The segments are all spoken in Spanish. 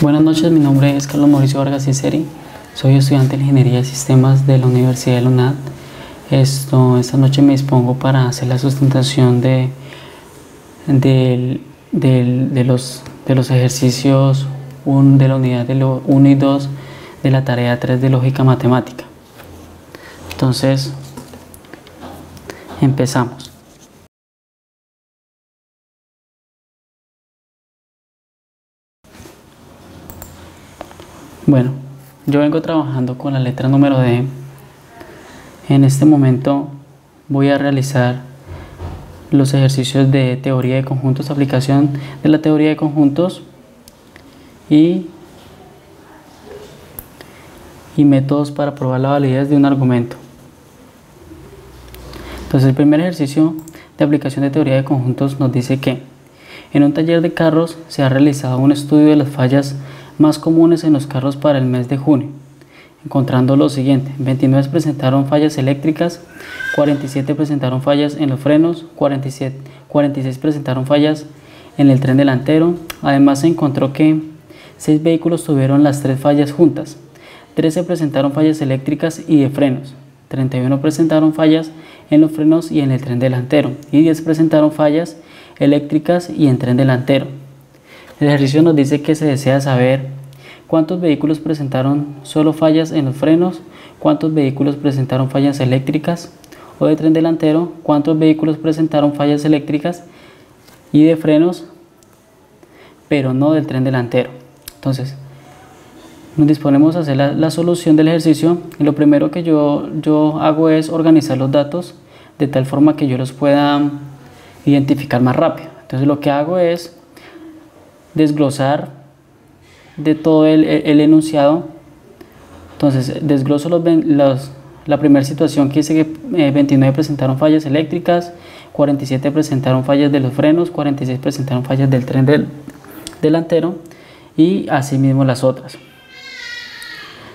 Buenas noches, mi nombre es Carlos Mauricio Vargas Ciceri, soy estudiante de Ingeniería de Sistemas de la Universidad de la UNAD. Esta noche me dispongo para hacer la sustentación de los ejercicios de la unidad de 1 y 2 de la tarea 3 de Lógica Matemática. Entonces, empezamos. Bueno, yo vengo trabajando con la letra número D. En este momento voy a realizar los ejercicios de teoría de conjuntos, aplicación de la teoría de conjuntos y métodos para probar la validez de un argumento. Entonces, el primer ejercicio de aplicación de teoría de conjuntos nos dice que en un taller de carros se ha realizado un estudio de las fallas más comunes en los carros para el mes de junio, encontrando lo siguiente: 29 presentaron fallas eléctricas, 47 presentaron fallas en los frenos, 46 presentaron fallas en el tren delantero. Además, se encontró que 6 vehículos tuvieron las 3 fallas juntas, 13 presentaron fallas eléctricas y de frenos, 31 presentaron fallas en los frenos y en el tren delantero, y 10 presentaron fallas eléctricas y en tren delantero. El ejercicio nos dice que se desea saber cuántos vehículos presentaron solo fallas en los frenos, cuántos vehículos presentaron fallas eléctricas o de tren delantero, cuántos vehículos presentaron fallas eléctricas y de frenos, pero no del tren delantero. Entonces, nos disponemos a hacer la solución del ejercicio, y lo primero que yo hago es organizar los datos de tal forma que yo los pueda identificar más rápido. Entonces, lo que hago es desglosar de todo el enunciado. Entonces, desgloso la primera situación que dice que 29 presentaron fallas eléctricas, 47 presentaron fallas de los frenos, 46 presentaron fallas del tren delantero, y asimismo las otras.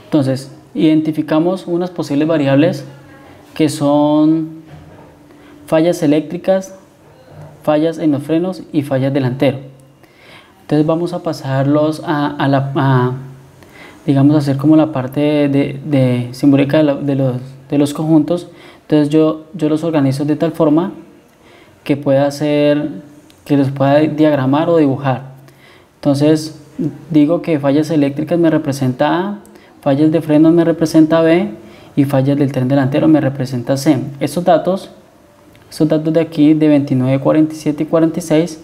Entonces, identificamos unas posibles variables que son fallas eléctricas, fallas en los frenos y fallas delantero. Entonces vamos a pasarlos digamos, a hacer como la parte de simbólica de los conjuntos. Entonces yo los organizo de tal forma que los pueda diagramar o dibujar. Entonces digo que fallas eléctricas me representa A, fallas de frenos me representa B y fallas del tren delantero me representa C. Estos datos de aquí, de 29, 47 y 46,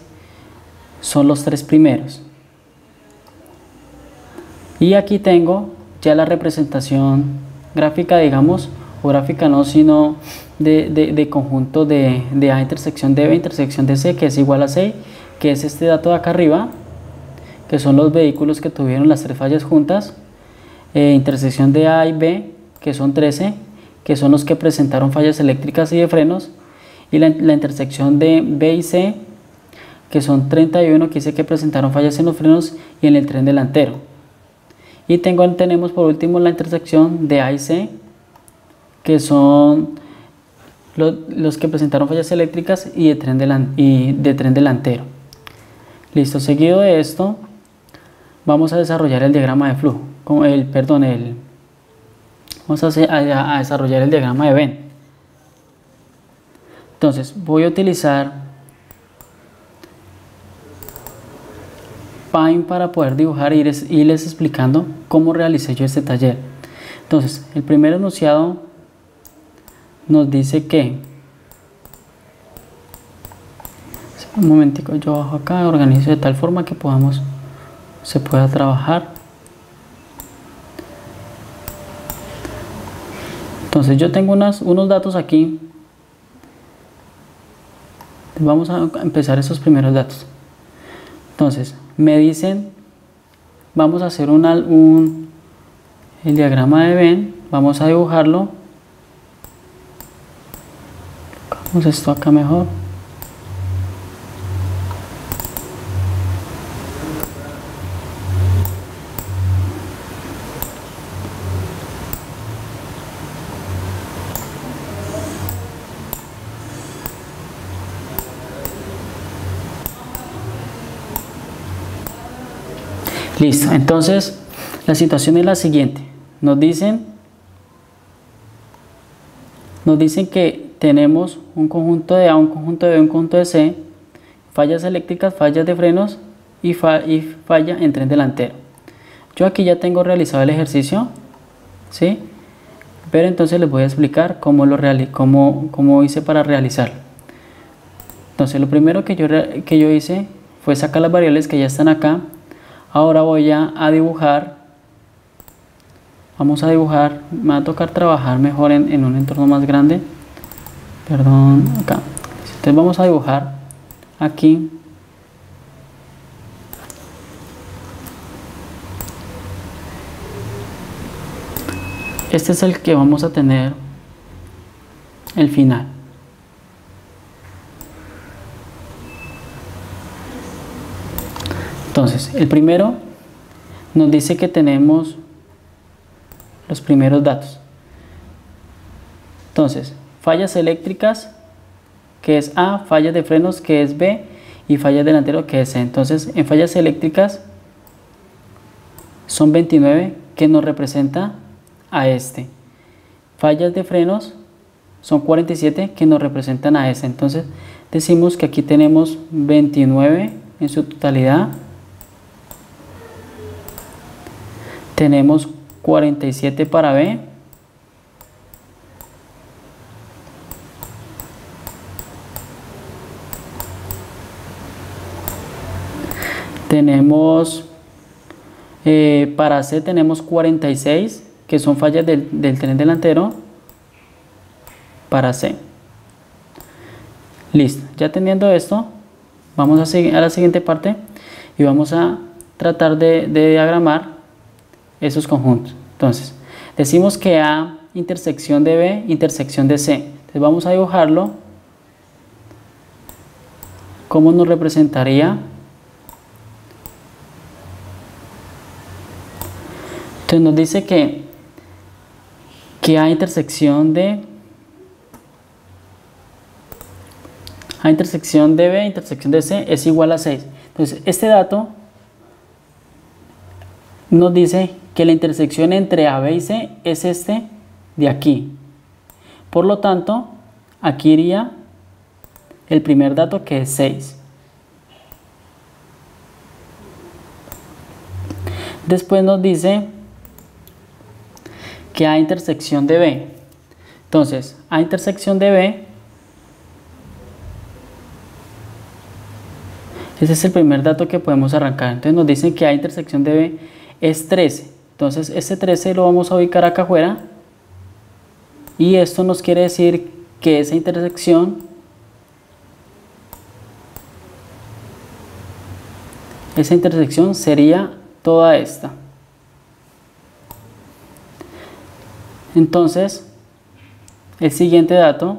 son los 3 primeros. Y aquí tengo ya la representación gráfica, digamos, o gráfica no, sino de conjunto de A intersección de B intersección de C, que es igual a C, que es este dato de acá arriba, que son los vehículos que tuvieron las 3 fallas juntas, intersección de A y B, que son 13, que son los que presentaron fallas eléctricas y de frenos, y la intersección de B y C, que son 31, que dice que presentaron fallas en los frenos y en el tren delantero. Y tenemos por último la intersección de A y C, que son los que presentaron fallas eléctricas y de tren delantero. Listo, seguido de esto, vamos a desarrollar el diagrama de flujo. Vamos a desarrollar el diagrama de Venn. Entonces, voy a utilizar Paint para poder dibujar e irles explicando cómo realicé yo este taller. Entonces, el primer enunciado nos dice que, un momentico, yo bajo acá, organizo de tal forma que se pueda trabajar. Entonces, yo tengo unos datos aquí. Vamos a empezar esos primeros datos. Entonces, me dicen, vamos a hacer el diagrama de Venn, vamos a dibujarlo. Colocamos esto acá mejor. Listo, entonces la situación es la siguiente. Nos dicen que tenemos un conjunto de A, un conjunto de B, un conjunto de C, fallas eléctricas, fallas de frenos y falla en tren delantero. Yo aquí ya tengo realizado el ejercicio, ¿sí? Pero entonces les voy a explicar cómo hice para realizarlo. Entonces lo primero que yo hice fue sacar las variables que ya están acá. Ahora voy a dibujar. Vamos a dibujar. Me va a tocar trabajar mejor en un entorno más grande. Perdón, acá. Entonces vamos a dibujar aquí. Este es el que vamos a tener el final. Entonces, el primero nos dice que tenemos los primeros datos. Entonces, fallas eléctricas, que es A, fallas de frenos, que es B, y fallas delantero, que es C. Entonces, en fallas eléctricas son 29, que nos representa a este. Fallas de frenos son 47, que nos representan a este. Entonces, decimos que aquí tenemos 29 en su totalidad. Tenemos 47 para B. Tenemos para C tenemos 46, que son fallas del tren delantero para C. Listo, ya teniendo esto, vamos a seguir a la siguiente parte y vamos a tratar de diagramar esos conjuntos. Entonces, decimos que A intersección de B, intersección de C. Entonces vamos a dibujarlo. ¿Cómo nos representaría? Entonces nos dice que A intersección de B, intersección de C es igual a 6. Entonces este dato nos dice que la intersección entre A, B y C es este de aquí. Por lo tanto, aquí iría el primer dato, que es 6. Después nos dice que A intersección de B. Entonces, A intersección de B, ese es el primer dato que podemos arrancar. Entonces nos dicen que A intersección de B es 13. Entonces este 13 lo vamos a ubicar acá afuera. Y esto nos quiere decir que esa intersección sería toda esta. Entonces, el siguiente dato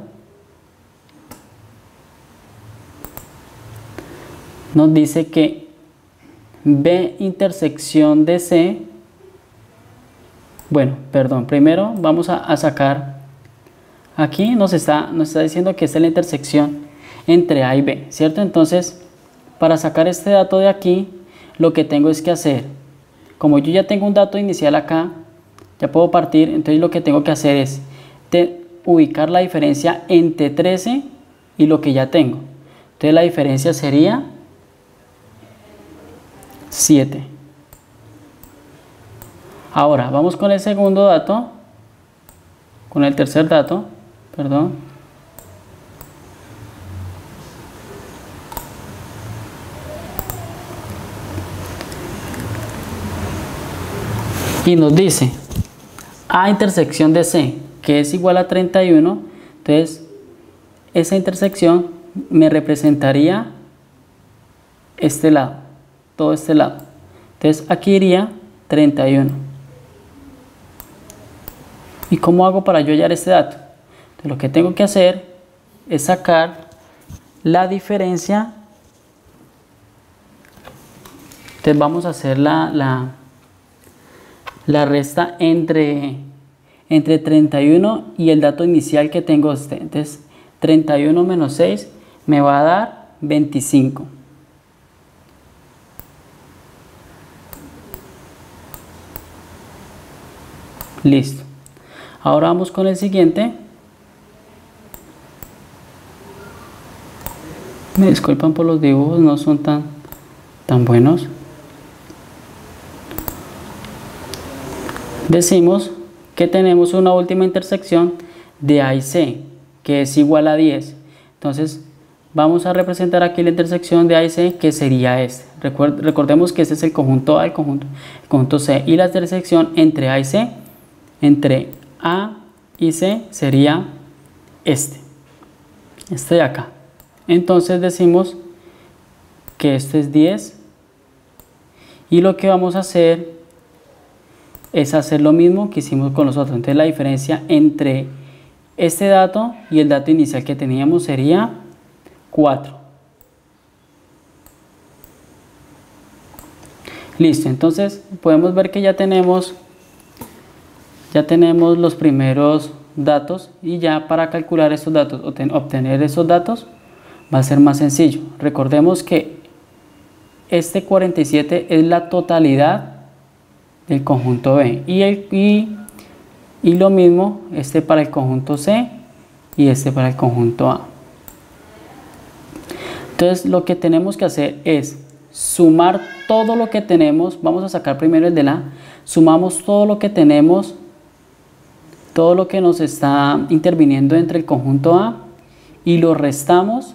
nos dice que B intersección de C, bueno, perdón, primero vamos a sacar, aquí nos está diciendo que esta es la intersección entre A y B, ¿cierto? Entonces, para sacar este dato de aquí, lo que tengo es que hacer, como yo ya tengo un dato inicial acá, ya puedo partir, entonces lo que tengo que hacer es ubicar la diferencia entre 13 y lo que ya tengo. Entonces la diferencia sería 7. Ahora vamos con el segundo dato, con el tercer dato, perdón. Y nos dice A intersección de C, que es igual a 31, entonces esa intersección me representaría este lado, todo este lado. Entonces aquí iría 31. ¿Y cómo hago para yo hallar este dato? Entonces lo que tengo que hacer es sacar la diferencia. Entonces vamos a hacer la resta entre 31 y el dato inicial que tengo. Entonces 31 menos 6 me va a dar 25. Listo. Ahora vamos con el siguiente. Me disculpan por los dibujos, no son tan buenos. Decimos que tenemos una última intersección de A y C, que es igual a 10. Entonces, vamos a representar aquí la intersección de A y C, que sería este. Recordemos que este es el conjunto A, el conjunto C. Y la intersección entre A y C, entre A y C, sería este de acá. Entonces decimos que este es 10 y lo que vamos a hacer es hacer lo mismo que hicimos con los otros. Entonces la diferencia entre este dato y el dato inicial que teníamos sería 4. Listo, entonces podemos ver que ya tenemos los primeros datos y ya para calcular estos datos, obtener esos datos, va a ser más sencillo. Recordemos que este 47 es la totalidad del conjunto B y lo mismo este para el conjunto C y este para el conjunto A. Entonces lo que tenemos que hacer es sumar todo lo que tenemos. Vamos a sacar primero el de la, sumamos todo lo que tenemos, todo lo que nos está interviniendo entre el conjunto A y lo restamos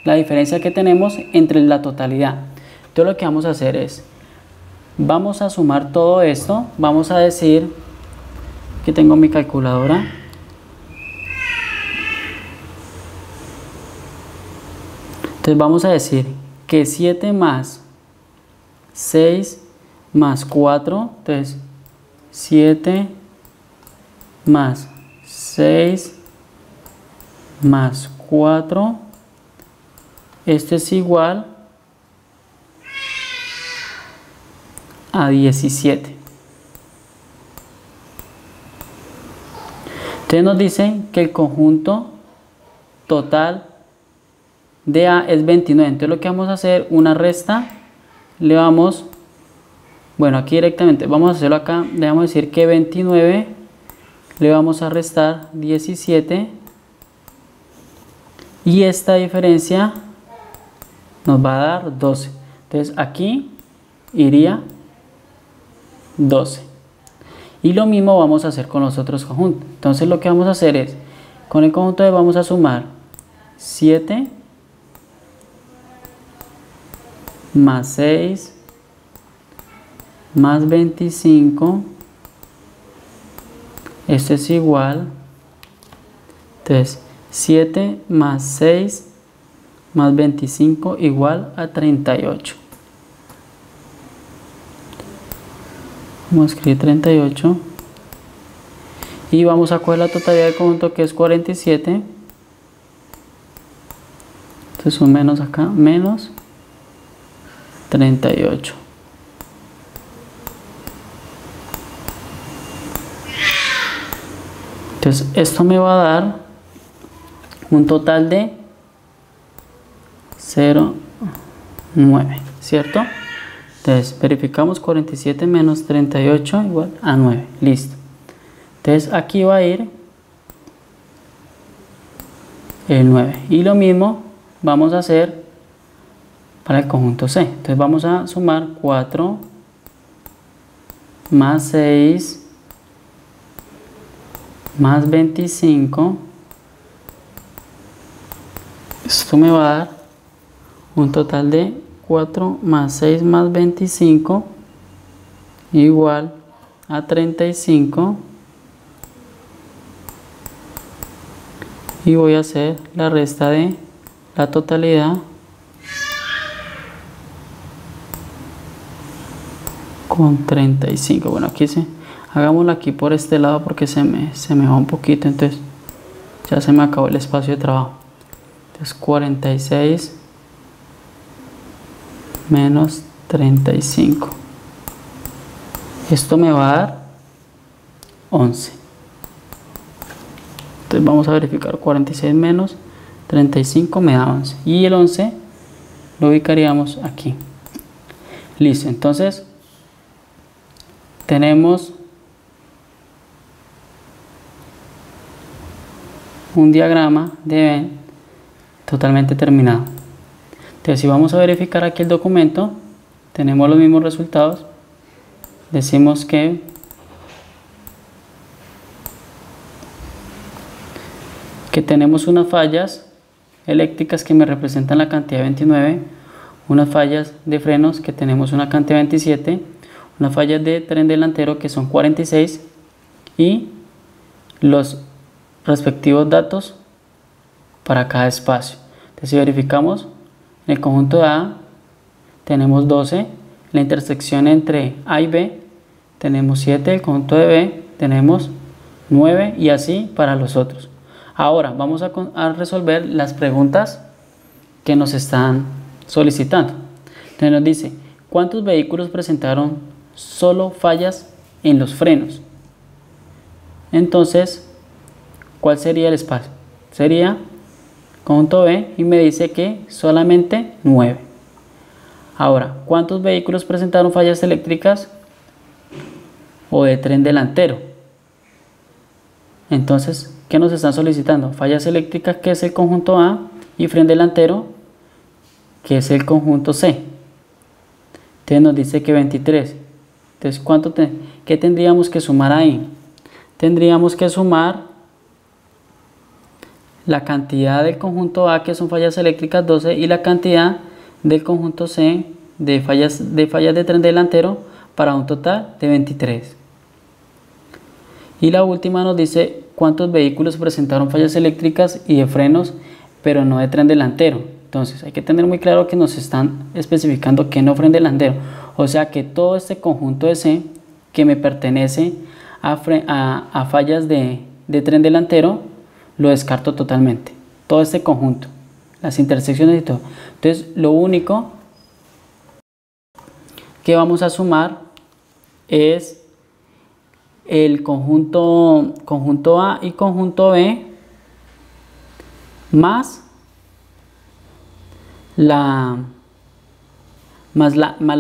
la diferencia que tenemos entre la totalidad. Entonces lo que vamos a hacer es, vamos a sumar todo esto, vamos a decir que tengo mi calculadora. Entonces vamos a decir que 7 más 6 más 4, entonces 7 más 6 más 4, esto es igual a 17. Entonces nos dicen que el conjunto total de A es 29. Entonces lo que vamos a hacer, una resta, le vamos, bueno, aquí directamente, vamos a hacerlo acá, le vamos a decir que 29 le vamos a restar 17 y esta diferencia nos va a dar 12. Entonces aquí iría 12. Y lo mismo vamos a hacer con los otros conjuntos. Entonces lo que vamos a hacer es, con el conjunto de vamos a sumar 7 más 6 más 25. Esto es igual. Entonces 7 más 6 más 25 igual a 38. Vamos a escribir 38 y vamos a coger la totalidad del conjunto, que es 47. Entonces un menos acá, menos 38. Entonces esto me va a dar un total de 0,9, ¿cierto? Entonces verificamos 47 menos 38 igual a 9, listo. Entonces aquí va a ir el 9 y lo mismo vamos a hacer para el conjunto C. Entonces vamos a sumar 4 más 6 más 25. Esto me va a dar un total de 4 más 6 más 25 igual a 35. Y voy a hacer la resta de la totalidad con 35. Bueno, aquí hagámoslo aquí por este lado porque se me va un poquito, entonces ya se me acabó el espacio de trabajo. Entonces 46 menos 35. Esto me va a dar 11. Entonces vamos a verificar 46 menos 35 me da 11. Y el 11 lo ubicaríamos aquí. Listo, entonces tenemos un diagrama de Venn totalmente terminado. Entonces si vamos a verificar aquí el documento, tenemos los mismos resultados. Decimos que tenemos unas fallas eléctricas que me representan la cantidad de 29, unas fallas de frenos que tenemos una cantidad de 27, unas fallas de tren delantero que son 46 y los respectivos datos para cada espacio. Entonces si verificamos, en el conjunto A tenemos 12, la intersección entre A y B tenemos 7, el conjunto de B tenemos 9 y así para los otros. Ahora vamos a resolver las preguntas que nos están solicitando. Entonces nos dice, ¿cuántos vehículos presentaron solo fallas en los frenos? Entonces, ¿cuál sería el espacio? Sería conjunto B y me dice que solamente 9. Ahora, ¿cuántos vehículos presentaron fallas eléctricas o de tren delantero? Entonces, ¿qué nos están solicitando? Fallas eléctricas, que es el conjunto A, y tren delantero, que es el conjunto C. Entonces nos dice que 23. Entonces, ¿qué tendríamos que sumar ahí? Tendríamos que sumar la cantidad del conjunto A, que son fallas eléctricas, 12, y la cantidad del conjunto C de fallas de tren delantero, para un total de 23. Y la última nos dice cuántos vehículos presentaron fallas eléctricas y de frenos, pero no de tren delantero. Entonces hay que tener muy claro que nos están especificando que no tren delantero. O sea que todo este conjunto de C que me pertenece a fallas de tren delantero, lo descarto totalmente. Todo este conjunto, las intersecciones y todo. Entonces lo único que vamos a sumar es el conjunto A y conjunto B más la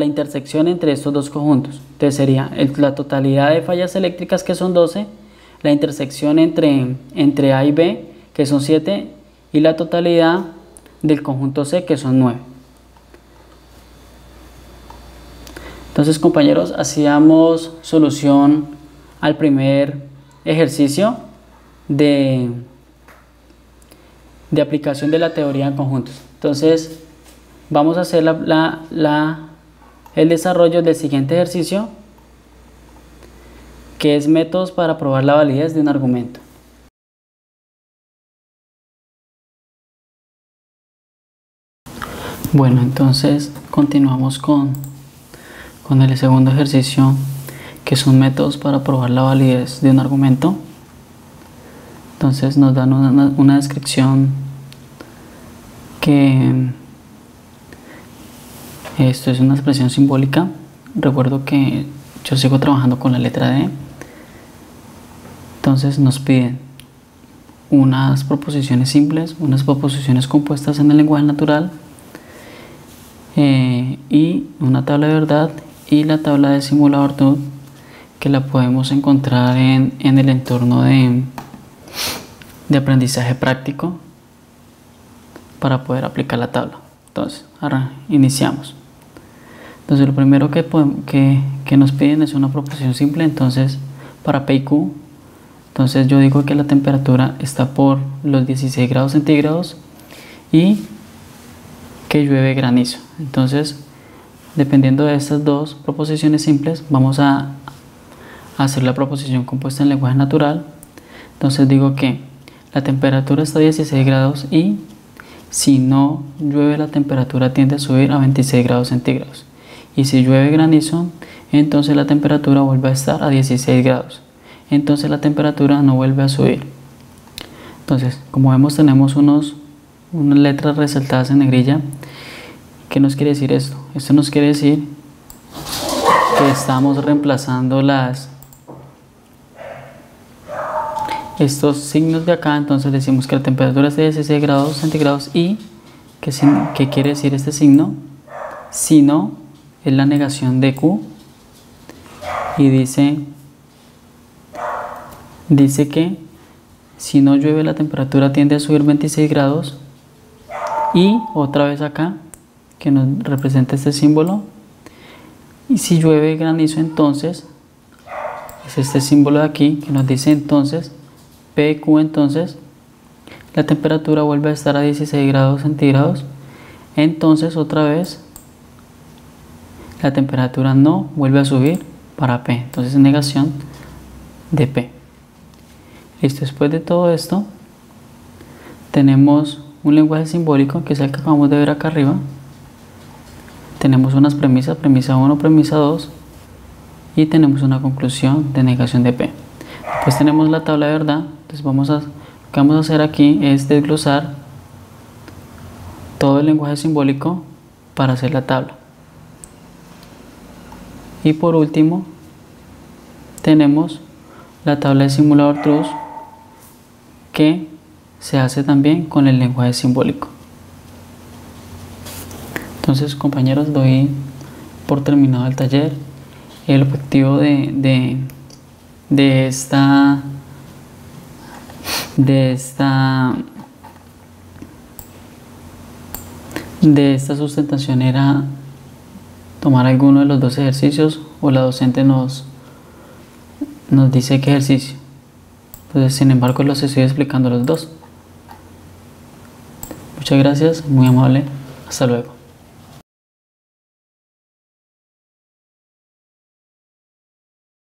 intersección entre estos dos conjuntos. Entonces sería la totalidad de fallas eléctricas, que son 12, la intersección entre A y B, que son 7, y la totalidad del conjunto C, que son 9. Entonces, compañeros, hacíamos solución al primer ejercicio de aplicación de la teoría en conjuntos. Entonces vamos a hacer el desarrollo del siguiente ejercicio, que es métodos para probar la validez de un argumento. Bueno, entonces continuamos con el segundo ejercicio, que son métodos para probar la validez de un argumento. Entonces nos dan una descripción que esto es una expresión simbólica. Recuerdo que yo sigo trabajando con la letra D. Entonces nos piden unas proposiciones simples, unas proposiciones compuestas en el lenguaje natural, y una tabla de verdad y la tabla de simulador TUD, que la podemos encontrar en el entorno de aprendizaje práctico para poder aplicar la tabla. Entonces, ahora iniciamos. Entonces lo primero que nos piden es una proposición simple. Entonces para P y Q, entonces yo digo que la temperatura está por los 16 grados centígrados y que llueve granizo. Entonces, dependiendo de estas dos proposiciones simples, vamos a hacer la proposición compuesta en lenguaje natural. Entonces digo que la temperatura está a 16 grados y si no llueve, la temperatura tiende a subir a 26 grados centígrados. Y si llueve granizo, entonces la temperatura vuelve a estar a 16 grados. Entonces la temperatura no vuelve a subir. Entonces, como vemos, tenemos unas letras resaltadas en negrilla. ¿Qué nos quiere decir esto? Esto nos quiere decir que estamos reemplazando estos signos de acá. Entonces decimos que la temperatura es de 16 grados centígrados y ¿qué quiere decir este signo? Si no, es la negación de Q, y dice que Si no llueve, la temperatura tiende a subir 26 grados. Y otra vez acá, que nos representa este símbolo. Y si llueve granizo, entonces es este símbolo de aquí que nos dice entonces PQ. Entonces la temperatura vuelve a estar a 16 grados centígrados. Entonces otra vez la temperatura no vuelve a subir para P. Entonces es negación de P. Listo. Después de todo esto tenemos un lenguaje simbólico, que es el que acabamos de ver acá arriba. Tenemos unas premisas, premisa 1, premisa 2, y tenemos una conclusión de negación de P. Después tenemos la tabla de verdad. Entonces lo que vamos a hacer aquí es desglosar todo el lenguaje simbólico para hacer la tabla. Y por último tenemos la tabla de simulador truth, que se hace también con el lenguaje simbólico. Entonces, compañeros, doy por terminado el taller. El objetivo de esta sustentación era tomar alguno de los dos ejercicios, o la docente nos dice qué ejercicio. Entonces, sin embargo, los estoy explicando los dos. Muchas gracias, muy amable. Hasta luego.